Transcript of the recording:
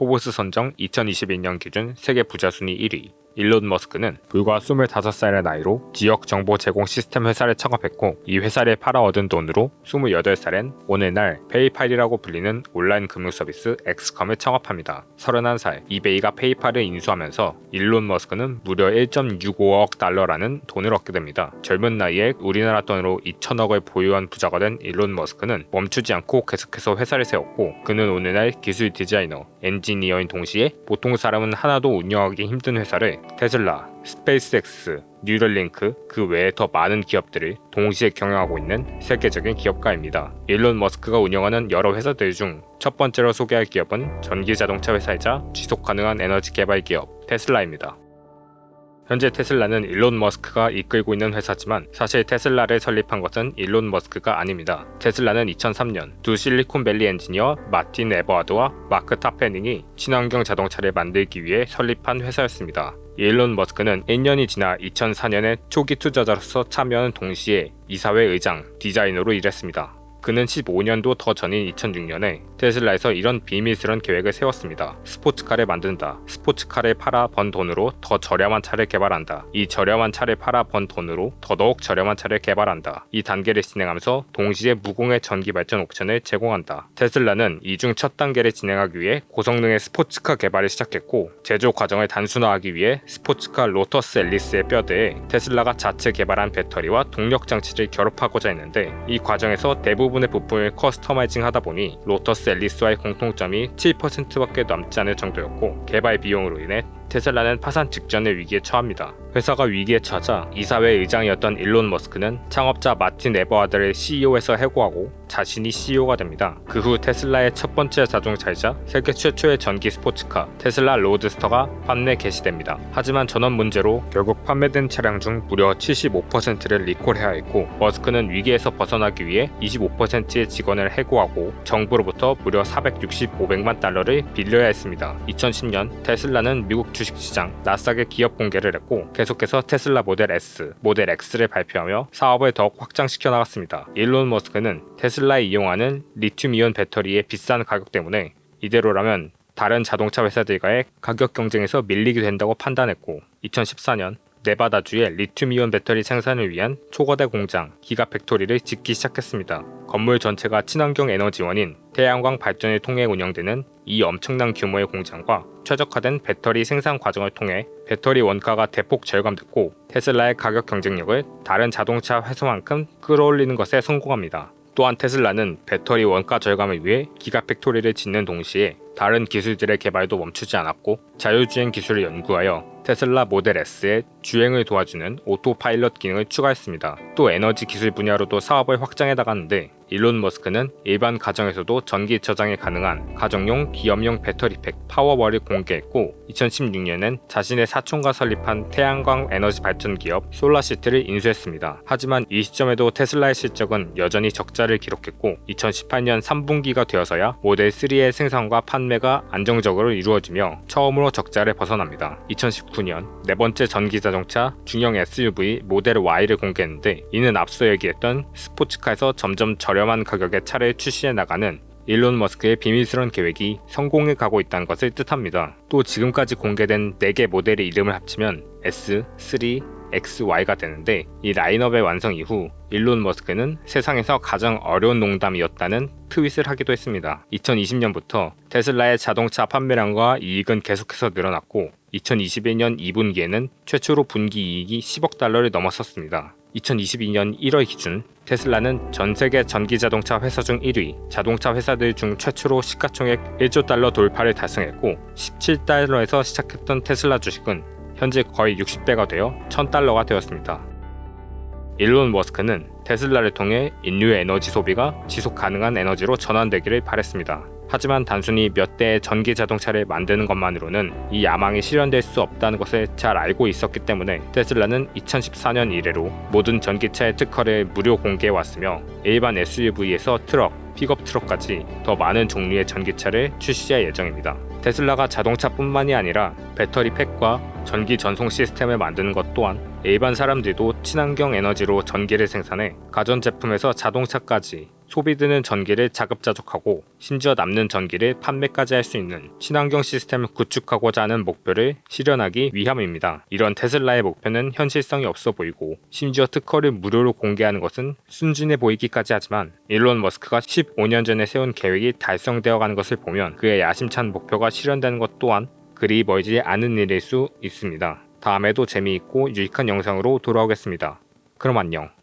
포브스 선정 2022년 기준 세계 부자 순위 1위. 일론 머스크는 불과 25살의 나이로 지역 정보 제공 시스템 회사를 창업했고, 이 회사를 팔아 얻은 돈으로 28살엔 오늘날 페이팔이라고 불리는 온라인 금융 서비스 엑스컴을 창업합니다. 31살 이베이가 페이팔을 인수하면서 일론 머스크는 무려 1.65억 달러라는 돈을 얻게 됩니다. 젊은 나이에 우리나라 돈으로 2천억을 보유한 부자가 된 일론 머스크는 멈추지 않고 계속해서 회사를 세웠고, 그는 오늘날 기술 디자이너, 엔지니어인 동시에 보통 사람은 하나도 운영하기 힘든 회사를 테슬라, 스페이스X, 뉴럴링크, 그 외에 더 많은 기업들을 동시에 경영하고 있는 세계적인 기업가입니다. 일론 머스크가 운영하는 여러 회사들 중 첫 번째로 소개할 기업은 전기자동차 회사이자 지속가능한 에너지 개발 기업 테슬라입니다. 현재 테슬라는 일론 머스크가 이끌고 있는 회사지만 사실 테슬라를 설립한 것은 일론 머스크가 아닙니다. 테슬라는 2003년 두 실리콘밸리 엔지니어 마틴 에버하드와 마크 타페닝이 친환경 자동차를 만들기 위해 설립한 회사였습니다. 일론 머스크는 1년이 지나 2004년에 초기 투자자로서 참여하는 동시에 이사회 의장, 디자이너로 일했습니다. 그는 15년도 더 전인 2006년에 테슬라에서 이런 비밀스런 계획을 세웠습니다. 스포츠카를 만든다. 스포츠카를 팔아 번 돈으로 더 저렴한 차를 개발한다. 이 저렴한 차를 팔아 번 돈으로 더더욱 저렴한 차를 개발한다. 이 단계를 진행하면서 동시에 무공해 전기 발전 옵션을 제공한다. 테슬라는 이 중 첫 단계를 진행하기 위해 고성능의 스포츠카 개발을 시작했고, 제조 과정을 단순화하기 위해 스포츠카 로터스 앨리스의 뼈대에 테슬라가 자체 개발한 배터리와 동력 장치를 결합하고자 했는데, 이 과정에서 대부분의 부품을 커스터마이징 하다 보니 로터스 앨리스와의 공통점이 7%밖에 남지 않을 정도였고, 개발 비용으로 인해 테슬라는 파산 직전의 위기에 처합니다. 회사가 위기에 처하자 이사회 의장이었던 일론 머스크는 창업자 마틴 에버하드를 CEO에서 해고하고 자신이 CEO가 됩니다. 그 후 테슬라의 첫 번째 자동차이자 세계 최초의 전기 스포츠카 테슬라 로드스터가 판매 개시됩니다. 하지만 전원 문제로 결국 판매된 차량 중 무려 75%를 리콜해야 했고, 머스크는 위기에서 벗어나기 위해 25%의 직원을 해고하고 정부로부터 무려 465백만 달러를 빌려야 했습니다. 2010년 테슬라는 미국 주식시장 나스닥에 기업 공개를 했고, 계속해서 테슬라 모델 S, 모델 X를 발표하며 사업을 더욱 확장시켜 나갔습니다. 일론 머스크는 테슬라에 이용하는 리튬이온 배터리의 비싼 가격 때문에 이대로라면 다른 자동차 회사들과의 가격 경쟁에서 밀리게 된다고 판단했고, 2014년 네바다주에 리튬이온 배터리 생산을 위한 초거대 공장 기가팩토리를 짓기 시작했습니다. 건물 전체가 친환경 에너지원인 태양광 발전을 통해 운영되는 이 엄청난 규모의 공장과 최적화된 배터리 생산 과정을 통해 배터리 원가가 대폭 절감됐고, 테슬라의 가격 경쟁력을 다른 자동차 회사만큼 끌어올리는 것에 성공합니다. 또한 테슬라는 배터리 원가 절감을 위해 기가팩토리를 짓는 동시에 다른 기술들의 개발도 멈추지 않았고, 자율주행 기술을 연구하여 테슬라 모델 S의 주행을 도와주는 오토파일럿 기능을 추가했습니다. 또 에너지 기술 분야로도 사업을 확장해 나갔는데, 일론 머스크는 일반 가정에서도 전기 저장이 가능한 가정용 기업용 배터리팩 파워월을 공개했고, 2016년엔 자신의 사촌과 설립한 태양광 에너지 발전 기업 솔라시티를 인수했습니다. 하지만 이 시점에도 테슬라의 실적은 여전히 적자를 기록했고, 2018년 3분기가 되어서야 모델 3의 생산과 판매가 안정적으로 이루어지며 처음으로 적자를 벗어납니다. 2019년 네 번째 전기 자동차 중형 SUV 모델 Y를 공개했는데, 이는 앞서 얘기했던 스포츠카에서 점점 저렴한 가격의 차를 출시해 나가는 일론 머스크의 비밀스러운 계획이 성공해 가고 있다는 것을 뜻합니다. 또 지금까지 공개된 4개 모델의 이름을 합치면 S, 3, XY가 되는데, 이 라인업의 완성 이후 일론 머스크는 세상에서 가장 어려운 농담이었다는 트윗을 하기도 했습니다. 2020년부터 테슬라의 자동차 판매량과 이익은 계속해서 늘어났고, 2021년 2분기에는 최초로 분기 이익이 10억 달러를 넘어섰습니다. 2022년 1월 기준 테슬라는 전 세계 전기자동차 회사 중 1위, 자동차 회사들 중 최초로 시가총액 1조 달러 돌파를 달성했고, 17달러에서 시작했던 테슬라 주식은 현재 거의 60배가 되어 1000달러가 되었습니다. 일론 머스크는 테슬라를 통해 인류의 에너지 소비가 지속 가능한 에너지로 전환되기를 바랬습니다. 하지만 단순히 몇 대의 전기 자동차를 만드는 것만으로는 이 야망이 실현될 수 없다는 것을 잘 알고 있었기 때문에 테슬라는 2014년 이래로 모든 전기차의 특허를 무료 공개해왔으며, 일반 SUV에서 트럭, 픽업 트럭까지 더 많은 종류의 전기차를 출시할 예정입니다. 테슬라가 자동차뿐만이 아니라 배터리 팩과 전기 전송 시스템을 만드는 것 또한 일반 사람들도 친환경 에너지로 전기를 생산해 가전제품에서 자동차까지 소비되는 전기를 자급자족하고 심지어 남는 전기를 판매까지 할 수 있는 친환경 시스템을 구축하고자 하는 목표를 실현하기 위함입니다. 이런 테슬라의 목표는 현실성이 없어 보이고 심지어 특허를 무료로 공개하는 것은 순진해 보이기까지 하지만 일론 머스크가 15년 전에 세운 계획이 달성되어 가는 것을 보면 그의 야심찬 목표가 실현되는 것 또한 그리 멀지 않은 일일 수 있습니다. 다음에도 재미있고 유익한 영상으로 돌아오겠습니다. 그럼 안녕.